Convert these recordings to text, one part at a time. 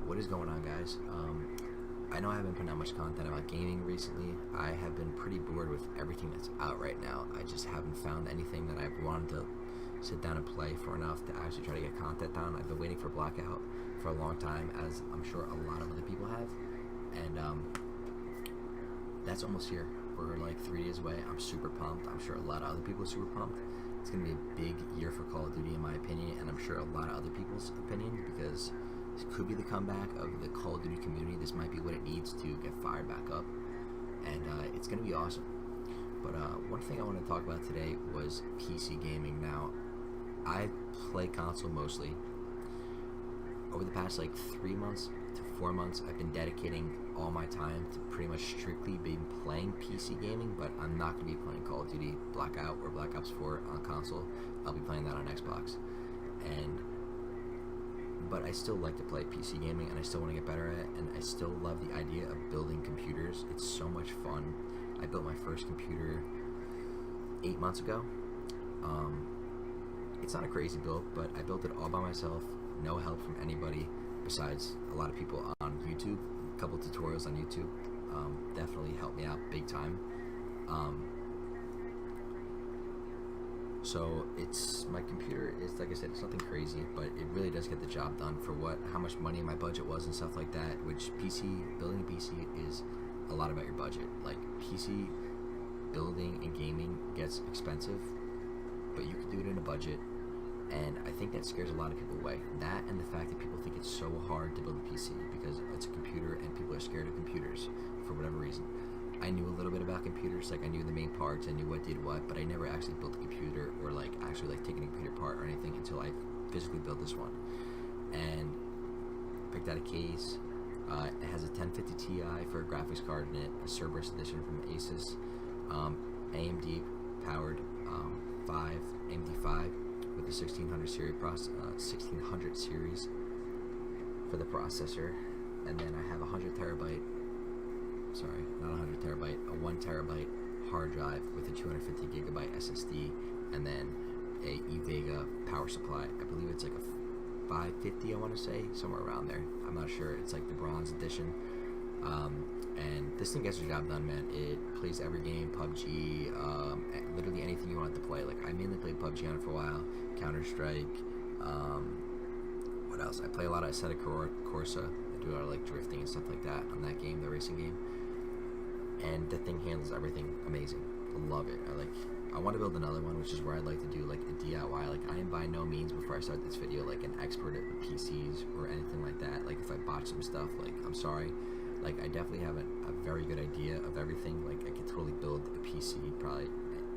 What is going on, guys? I know I haven't put out much content about gaming recently. I have been pretty bored with everything that's out right now. I just haven't found anything that I've wanted to sit down and play for enough to actually try to get content on. I've been waiting for Blackout for a long time, as I'm sure a lot of other people have, and that's almost here. We're like 3 days away. I'm super pumped. I'm sure a lot of other people are super pumped. It's going to be a big year for Call of Duty in my opinion, and I'm sure a lot of other people's opinion, because this could be the comeback of the Call of Duty community. This might be what it needs to get fired back up, and it's going to be awesome. But one thing I want to talk about today was PC gaming. Now, I play console mostly. Over the past like 3 months to 4 months, I've been dedicating all my time to pretty much strictly being playing PC gaming, but I'm not going to be playing Call of Duty Blackout or Black Ops 4 on console. I'll be playing that on Xbox. But I still like to play PC gaming, and I still want to get better at it, and I still love the idea of building computers. It's so much fun. I built my first computer 8 months ago. It's not a crazy build, but I built it all by myself, no help from anybody besides a lot of people on YouTube. A couple tutorials on YouTube definitely helped me out big time. So my computer is, like I said, it's nothing crazy, but it really does get the job done for how much money my budget was and stuff like that, which building a PC is a lot about your budget. Like, PC building and gaming gets expensive, but you can do it in a budget, and I think that scares a lot of people away. That, and the fact that people think it's so hard to build a PC because it's a computer and people are scared of computers for whatever reason. I knew a little bit about computers, like I knew the main parts, I knew what did what, but I never actually built a computer or like actually like taking a computer apart or anything until I physically built this one. And picked out a case. It has a 1050 Ti for a graphics card in it, a Cerberus edition from Asus, AMD powered AMD 5 with the 1600 series for the processor, and then I have a 100 terabyte. Sorry, not 100 terabyte, a 1 terabyte hard drive with a 250 gigabyte SSD, and then a eVega power supply. I believe it's like a 550, I want to say, somewhere around there. I'm not sure. It's like the bronze edition. And this thing gets the job done, man. It plays every game, PUBG, literally anything you want it to play. Like, I mainly played PUBG on it for a while, Counter-Strike, what else? I play a lot of Assetto Corsa. I do a lot of like drifting and stuff like that on that game, the racing game. And the thing handles everything amazing. I love it. I want to build another one, which is where I'd like to do like a DIY. Like, I am by no means, before I start this video, like an expert at PCs or anything like that. Like, if I botch some stuff, like, I'm sorry. Like, I definitely have a very good idea of everything. Like, I could totally build a PC, probably.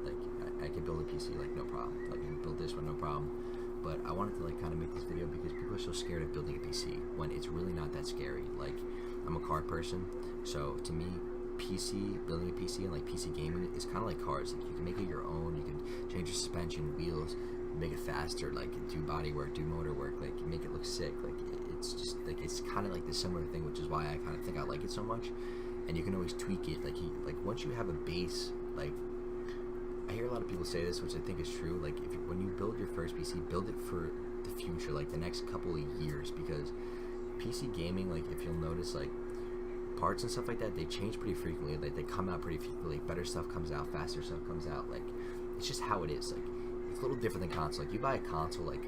Like, I could build a PC, like, no problem. Like, I can build this one, no problem. But I wanted to, like, kind of make this video because people are so scared of building a PC when it's really not that scary. Like, I'm a car person, so to me, building a PC and like PC gaming is kind of like cars. Like, you can make it your own. You can change your suspension, wheels, make it faster, like do body work, do motor work, like make it look sick. Like, it's just like, it's kind of like the similar thing, which is why I kind of think I like it so much. And you can always tweak it. Like, once you have a base, like, I hear a lot of people say this, which I think is true. Like, when you build your first PC, build it for the future, like the next couple of years, because PC gaming, like, if you'll notice, like, parts and stuff like that, they change pretty frequently. Like, they come out pretty frequently. Better stuff comes out, faster stuff comes out. Like, it's just how it is. Like, it's a little different than console. Like, you buy a console, like,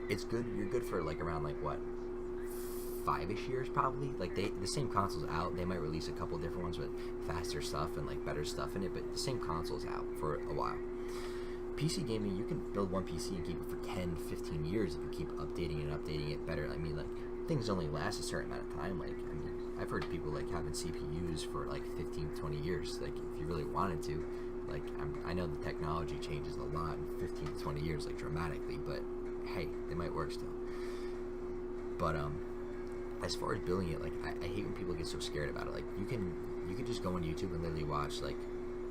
it's good. You're good for like around like what, 5-ish years probably. Like, the same console's out. They might release a couple different ones with faster stuff and like better stuff in it, but the same console's out for a while. PC gaming, you can build one PC and keep it for 10, 15 years if you keep updating it better. I mean, like, things only last a certain amount of time. Like, I mean, I've heard people like having CPUs for like 15, 20 years. Like, if you really wanted to, like, I know the technology changes a lot in 15 to 20 years, like dramatically, but hey, they might work still. But as far as building it, like, I hate when people get so scared about it. Like, you can just go on YouTube and literally watch, like,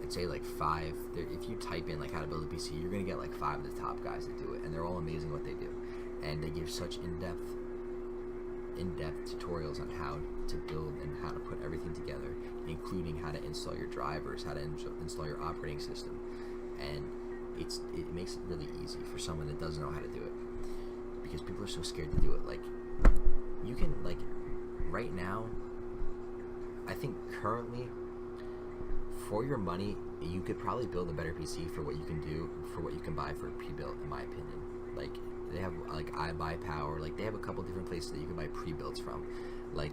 I'd say like 5. If you type in like how to build a PC, you're gonna get like 5 of the top guys that do it, and they're all amazing what they do, and they give such in-depth tutorials on how to build and how to put everything together, including how to install your drivers, how to install your operating system, and it makes it really easy for someone that doesn't know how to do it, because people are so scared to do it. Like, you can, like, right now, I think currently, for your money, you could probably build a better PC for what you can do, for what you can buy for a pre-built, in my opinion. Like, they have, like, iBuyPower, like, they have a couple different places that you can buy pre-builts from. Like,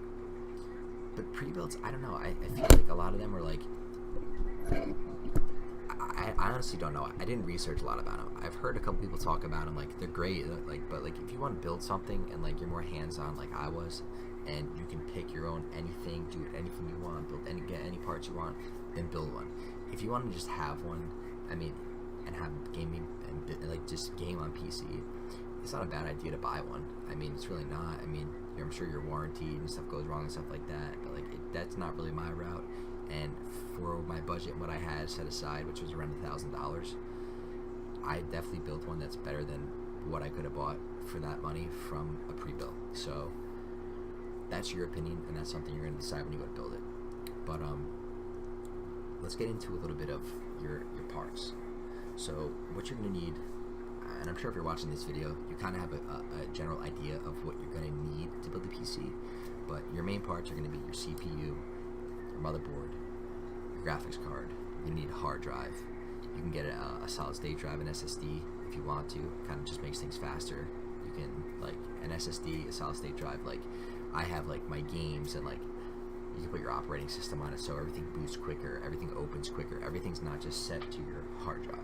but pre-builts, I don't know, I feel like a lot of them are, like, I honestly don't know. I didn't research a lot about them. I've heard a couple people talk about them, like, they're great, like, but, like, if you want to build something and, like, you're more hands-on like I was, and you can pick your own anything, do anything you want, get any parts you want, then build one. If you want to just have one, I mean, and have gaming and like just game on PC, it's not a bad idea to buy one. I mean, it's really not. I mean, I'm sure you're warranted and stuff goes wrong and stuff like that, but like that's not really my route. And for my budget and what I had set aside, which was around $1,000, I definitely built one that's better than what I could have bought for that money from a pre-built. So that's your opinion, and that's something you're going to decide when you go to build it. But let's get into a little bit of your parts. So what you're going to need, and I'm sure if you're watching this video, you kind of have a general idea of what you're going to need to build a PC. But your main parts are going to be your CPU, your motherboard, your graphics card. You're going to need a hard drive. You can get a solid state drive, an SSD if you want to. Kind of just makes things faster. You can, like, an SSD, a solid state drive, like I have, like, my games, and like you can put your operating system on it so everything boots quicker, everything opens quicker, everything's not just set to your hard drive.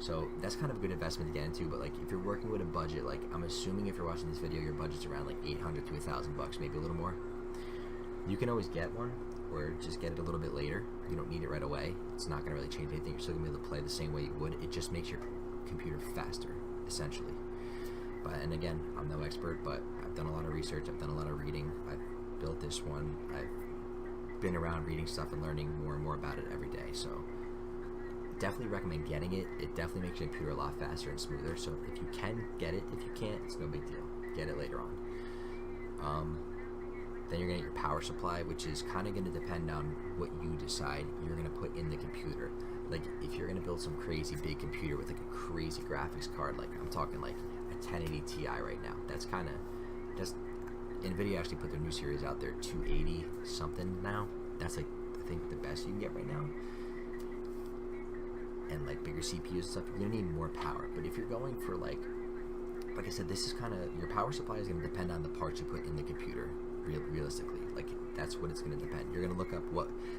So that's kind of a good investment to get into. But like, if you're working with a budget, like I'm assuming if you're watching this video, your budget's around like $800 to $1,000, maybe a little more. You can always get one, or just get it a little bit later. You don't need it right away. It's not going to really change anything. You're still going to be able to play the same way you would. It just makes your computer faster, essentially. But, and again, I'm no expert, but I've done a lot of research. I've done a lot of reading. I've built this one. I've been around reading stuff and learning more and more about it every day. So definitely recommend getting it. It definitely makes your computer a lot faster and smoother. So if you can get it, if you can't, it's no big deal. Get it later on. Then you're going to get your power supply, which is kind of going to depend on what you decide you're going to put in the computer. Like, if you're going to build some crazy big computer with like a crazy graphics card, like I'm talking like a 1080 Ti right now, that's kind of just, NVIDIA actually put their new series out there, 280 something now. That's like, I think the best you can get right now. And like bigger CPUs and stuff, you're going to need more power. But if you're going for like I said, this is kind of, your power supply is going to depend on the parts you put in the computer. Realistically, like that's what it's going to depend. You're going to look up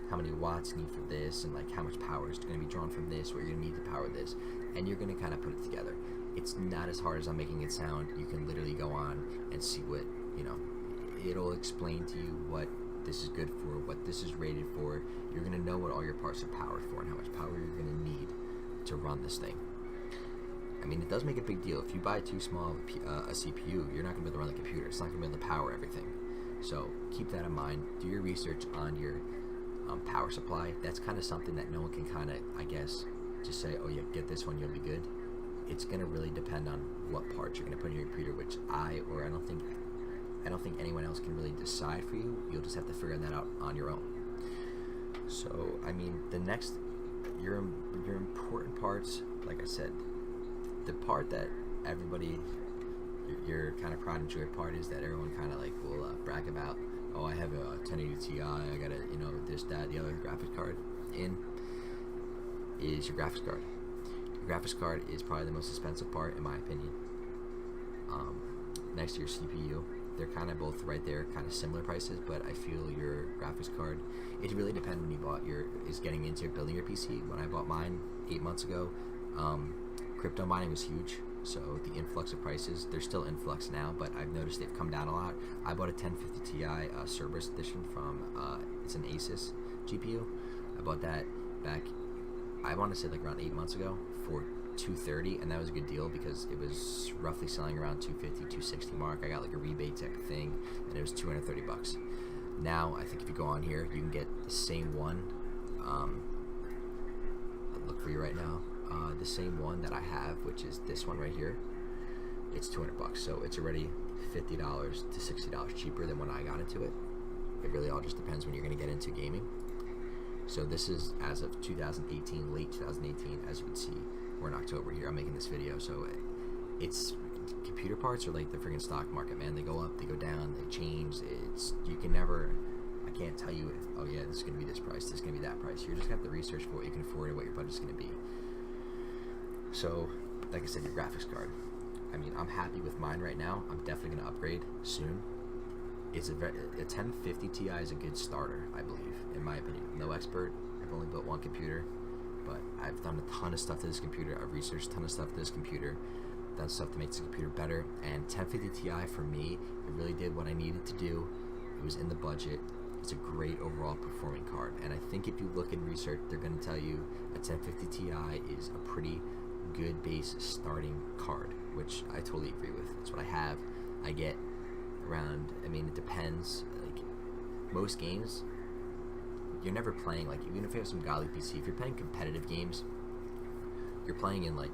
how many watts you need for this, and like how much power is going to be drawn from this, what you're going to need to power this, and you're going to kind of put it together. It's not as hard as I'm making it sound. You can literally go on and see what, it'll explain to you what this is good for, what this is rated for. You're going to know what all your parts are powered for and how much power you're going to need to run this thing. I mean, it does make a big deal. If you buy too small of a CPU, you're not going to be able to run the computer. It's not going to be able to power everything. So keep that in mind. Do your research on your power supply. That's kind of something that no one can kind of, I guess, just say, oh yeah, get this one, you'll be good. It's going to really depend on what parts you're going to put in your computer, which I don't think anyone else can really decide for you. You'll just have to figure that out on your own. So, I mean, the next, your important parts, like I said, the part that everybody, your kind of pride and joy part is that everyone kind of like will brag about. Oh, I have a 1080 Ti. I got a this, that, the other graphics card in. Is your graphics card. Your graphics card is probably the most expensive part in my opinion. Next to your CPU, they're kind of both right there, kind of similar prices. But I feel your graphics card, it really depends when you bought is getting into building your PC. When I bought mine 8 months ago, crypto mining was huge. So the influx of prices, they're still in flux now, but I've noticed they've come down a lot. I bought a 1050 Ti Cerberus edition from, it's an Asus GPU. I bought that back, I want to say like around 8 months ago for $230, and that was a good deal because it was roughly selling around $250, $260 mark. I got like a rebate type of thing, and it was $230. Now, I think if you go on here, you can get the same one. I'll look for you right now. The same one that I have, which is this one right here, it's $200. So it's already $50 to $60 cheaper than when I got into it. It really all just depends when you're going to get into gaming. So this is as of 2018, late 2018, as you can see. We're in October here. I'm making this video, so computer parts are like the freaking stock market, man. They go up, they go down, they change. You can never. I can't tell you. Oh yeah, this is gonna be this price. This is gonna be that price. You're just gonna have to research for what you can afford and what your budget's gonna be. So, like I said, your graphics card. I mean, I'm happy with mine right now. I'm definitely gonna upgrade soon. It's a 1050 Ti is a good starter, I believe, in my opinion. No expert. I've only built one computer, but I've done a ton of stuff to this computer. I've researched a ton of stuff to this computer, done stuff to make this computer better. And 1050 Ti for me, it really did what I needed to do. It was in the budget. It's a great overall performing card. And I think if you look and research, they're going to tell you a 1050 Ti is a pretty good base starting card, which I totally agree with. That's what I have. I get around, I mean, it depends. Like, most games, you're never playing, like, even if you have some godly PC, if you're playing competitive games, you're playing in, like,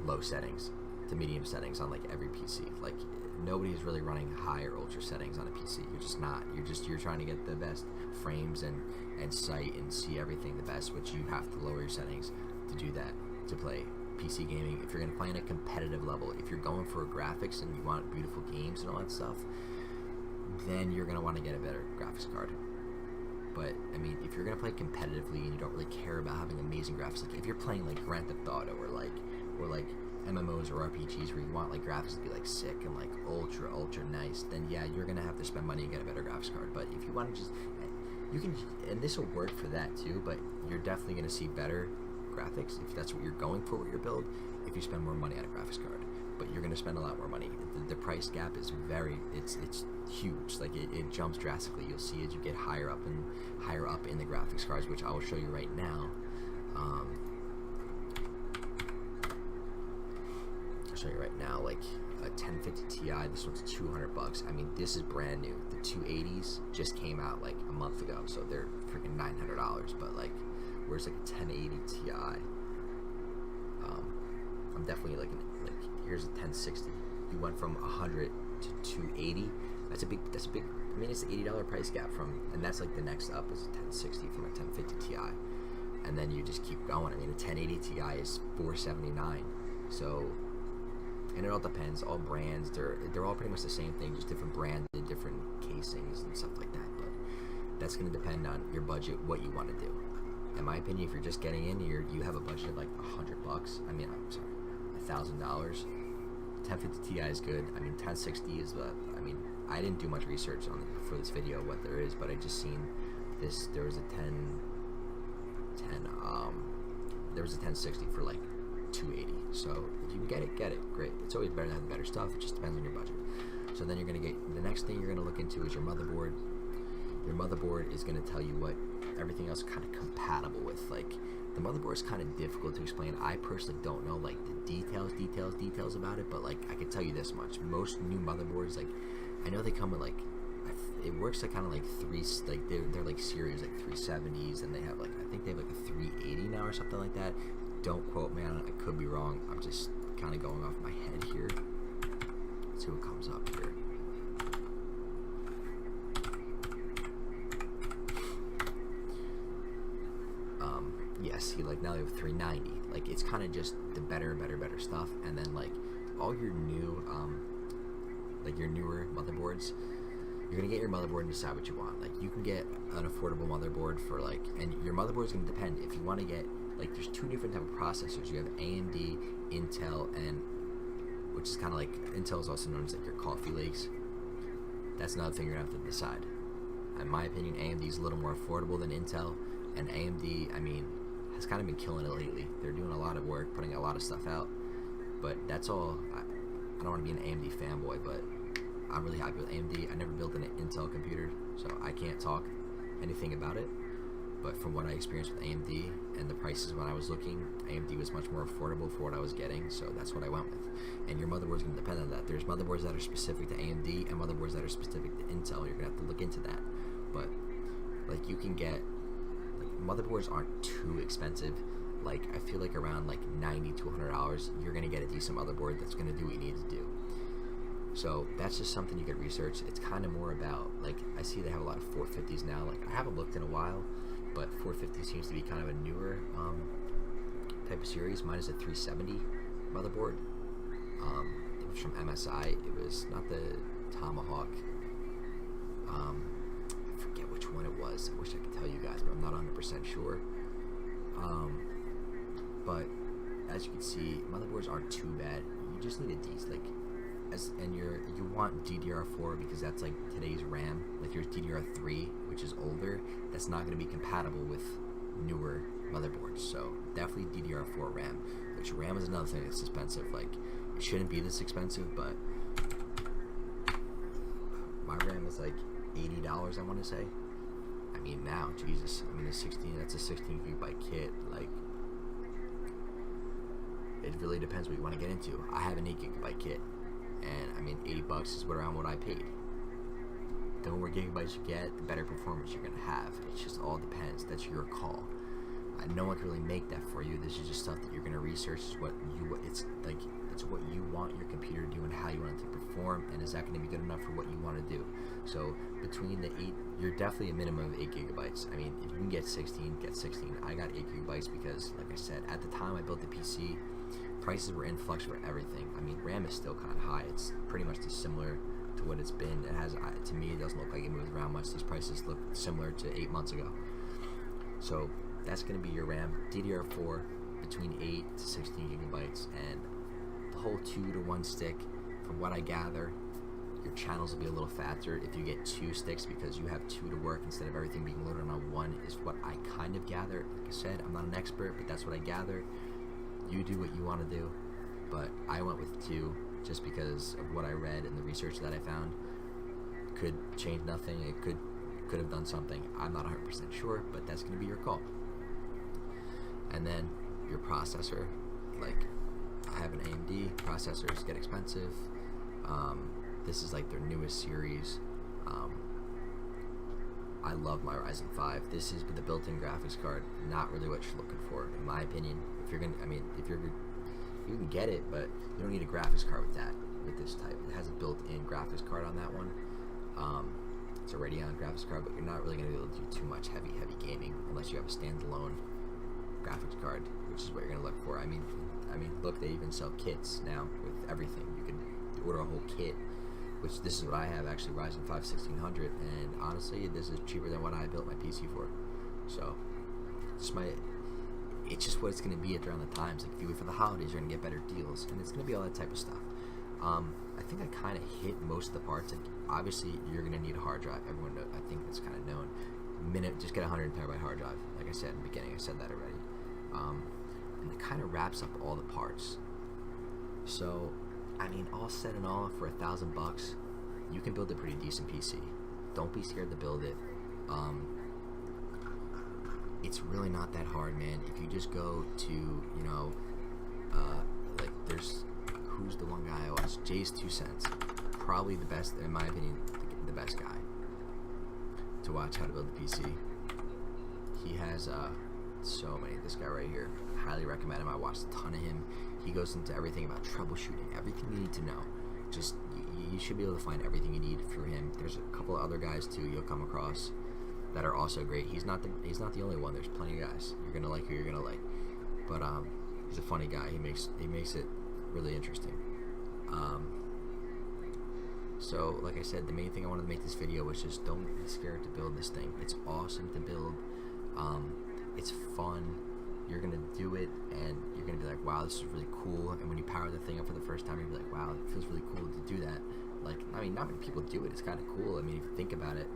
low settings to medium settings on, like, every PC. Like, nobody's really running high or ultra settings on a PC. You're just not. You're trying to get the best frames and sight and see everything the best, which you have to lower your settings to do that, to play PC gaming. If you're going to play on a competitive level, if you're going for graphics and you want beautiful games and all that stuff, then you're going to want to get a better graphics card. But I mean, if you're going to play competitively and you don't really care about having amazing graphics, like if you're playing like Grand Theft Auto or like MMOs or RPGs where you want like graphics to be like sick and like ultra nice, then yeah, you're going to have to spend money and get a better graphics card. But if you want to just, you can, and this will work for that too, but you're definitely going to see better graphics if that's what you're going for with your build, if you spend more money on a graphics card. But you're going to spend a lot more money. The price gap is it's huge. Like it jumps drastically. You'll see as you get higher up in the graphics cards, which I will show you right now. I'll show you right now, like a 1050 Ti. This one's $200. I mean, this is brand new. The 280s just came out like a month ago, so they're freaking $900. But like, where's like a 1080 Ti? I'm definitely like here's a 1060. You went from 100 to 280. That's a big. I mean, it's an $80 price gap and that's like the next up is a 1060 from a 1050 Ti, and then you just keep going. I mean, a 1080 Ti is $479. So, and it all depends. All brands, they're all pretty much the same thing, just different branded, different casings and stuff like that. But that's going to depend on your budget, what you want to do. In my opinion, if you're just getting in, you have a budget of like $100. I mean, I'm sorry, $1,000. 1050 Ti is good. I mean, 1060 is. I mean, I didn't do much research for this video what there is, but I just seen this. There was a 1060 for like 280. So if you can get it, great. It's always better to have better stuff. It just depends on your budget. So then you're gonna get the next thing you're gonna look into is your motherboard. Your motherboard is gonna tell you what everything else kind of compatible with. Like, the motherboard is kind of difficult to explain. I personally don't know like the details about it, but like I can tell you this much: most new motherboards, like I know they come with like it works like kind of like they're like series like 370s, and they have like I think they have like a 380 now or something like that. Don't quote me on it. I could be wrong. I'm just kind of going off my head here. Let's see what comes up here. Yes, see, like now they have 390. Like, it's kind of just the better stuff. And then like all your new like your newer motherboards, you're gonna get your motherboard and decide what you want. Like, you can get an affordable motherboard for like, and your motherboard is gonna depend. If you want to get like, there's two different type of processors. You have AMD, Intel, and which is kind of like, Intel is also known as like your coffee legs. That's another thing you're gonna have to decide. In my opinion, AMD is a little more affordable than Intel, and AMD, I mean, has kind of been killing it lately. They're doing a lot of work, putting a lot of stuff out, but that's all. I don't want to be an AMD fanboy, but I'm really happy with AMD. I never built an Intel computer, so I can't talk anything about it, but from what I experienced with AMD and the prices when I was looking, AMD was much more affordable for what I was getting, so that's what I went with. And your motherboard's going to depend on that. There's motherboards that are specific to AMD and motherboards that are specific to Intel. You're going to have to look into that, but like, you can get, motherboards aren't too expensive. Like, I feel like around like $90 to $100, you're gonna get a decent motherboard that's gonna do what you need to do. So that's just something you could research. It's kind of more about, like, I see they have a lot of 450s now. Like, I haven't looked in a while, but 450 seems to be kind of a newer type of series. Mine is a 370 motherboard. was from MSI. It was not the Tomahawk. I forget which one it was. I wish I could tell you guys, but I'm not 100% sure. But as you can see, motherboards aren't too bad. You just need a decent, like, you want DDR4 because that's like today's RAM. Like your DDR3, which is older, that's not going to be compatible with newer motherboards. So definitely DDR4 RAM. Which RAM is another thing that's expensive. Like, it shouldn't be this expensive, but my RAM is like $80, I want to say. I mean, now, Jesus. I mean, that's a 16 gigabyte kit. Like, it really depends what you want to get into. I have an 8 gigabyte kit, and I mean, $80 is around what I paid. The more gigabytes you get, the better performance you're gonna have. It just all depends. That's your call. No one can really make that for you. This is just stuff that you're gonna research. It's what you want your computer to do and how you want it to perform, and is that going to be good enough for what you want to do? So between the 8, you're definitely a minimum of 8 gigabytes. I mean, if you can get 16, get 16. I got 8 gigabytes because, like I said, at the time I built the PC, prices were in flux for everything. I mean, RAM is still kind of high. It's pretty much similar to what it's been. It has, to me, it doesn't look like it moves around much. These prices look similar to 8 months ago. So that's going to be your RAM. DDR4 between 8 to 16 gigabytes, and the whole 2 to 1 stick, from what I gather, your channels will be a little faster if you get 2 sticks because you have 2 to work instead of everything being loaded on 1, is what I kind of gather. Like I said, I'm not an expert, but that's what I gather. You do what you want to do, but I went with 2 just because of what I read and the research that I found. Could change nothing. It could have done something. I'm not 100% sure, but that's going to be your call. And then your processor, like, I have an AMD. Processors get expensive. This is like their newest series. I love my Ryzen 5. This is with the built-in graphics card. Not really what you're looking for, in my opinion. If you're gonna, you can get it, but you don't need a graphics card with that. With this type, it has a built-in graphics card on that one. It's a Radeon graphics card, but you're not really gonna be able to do too much heavy gaming unless you have a standalone graphics card, which is what you're gonna look for. I mean, look, they even sell kits now with everything. You can order a whole kit, which this is what I have, actually, Ryzen 5 1600, and honestly, this is cheaper than what I built my PC for. So, it's just what it's gonna be at around the times. Like, if you wait for the holidays, you're gonna get better deals, and it's gonna be all that type of stuff. I think I kind of hit most of the parts. Like, obviously, you're gonna need a hard drive. Everyone knows, I think that's kind of known. Just get a 100 terabyte hard drive. Like I said in the beginning, I said that already. And it kind of wraps up all the parts. So, I mean, all said and all, for $1,000, you can build a pretty decent PC. Don't be scared to build it. It's really not that hard, man. If you just go to, like, who's the one guy I watch? Jay's 2 Cents. Probably the best, in my opinion, the best guy to watch how to build a PC. He has so many. This guy right here, highly recommend him. I watched a ton of him. He goes into everything about troubleshooting, everything you need to know. Just, you should be able to find everything you need through him. There's a couple of other guys too you'll come across that are also great. He's not the only one. There's plenty of guys. You're gonna like who you're gonna like. But he's a funny guy. He makes it really interesting. So, like I said, the main thing I wanted to make this video was just don't be scared to build this thing. It's awesome to build. It's fun. You're gonna do it, and you're gonna be like, wow, this is really cool. And when you power the thing up for the first time, you're gonna be like, wow, it feels really cool to do that. Like, I mean, not many people do it. It's kind of cool. I mean, if you think about it,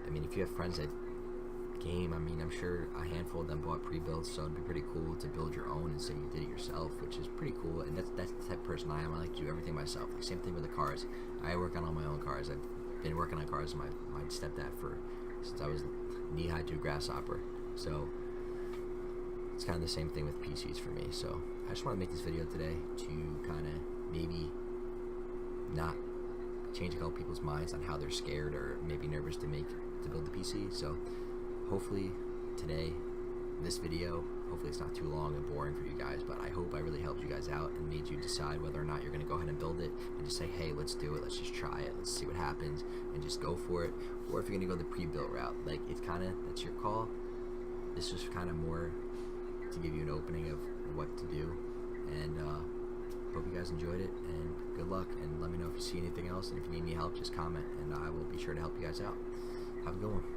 I mean, if you have friends that game, I mean, I'm sure a handful of them bought pre-builds, so it'd be pretty cool to build your own and say you did it yourself, which is pretty cool. And that's the type of person I am. I like to do everything myself. Like, same thing with the cars. I work on all my own cars. I've been working on cars with my stepdad since I was knee-high to a grasshopper. So it's kind of the same thing with PCs for me. So I just want to make this video today to kind of maybe not change a couple people's minds on how they're scared or maybe nervous to build the PC. So hopefully today, this video, hopefully it's not too long and boring for you guys, but I hope I really helped you guys out and made you decide whether or not you're going to go ahead and build it and just say, hey, let's do it, let's just try it, let's see what happens, and just go for it. Or if you're going to go the pre-built route, like, it's kind of, that's your call. This is kind of more to give you an opening of what to do, and hope you guys enjoyed it, and good luck, and let me know if you see anything else, and if you need any help, just comment, and I will be sure to help you guys out. Have a good one.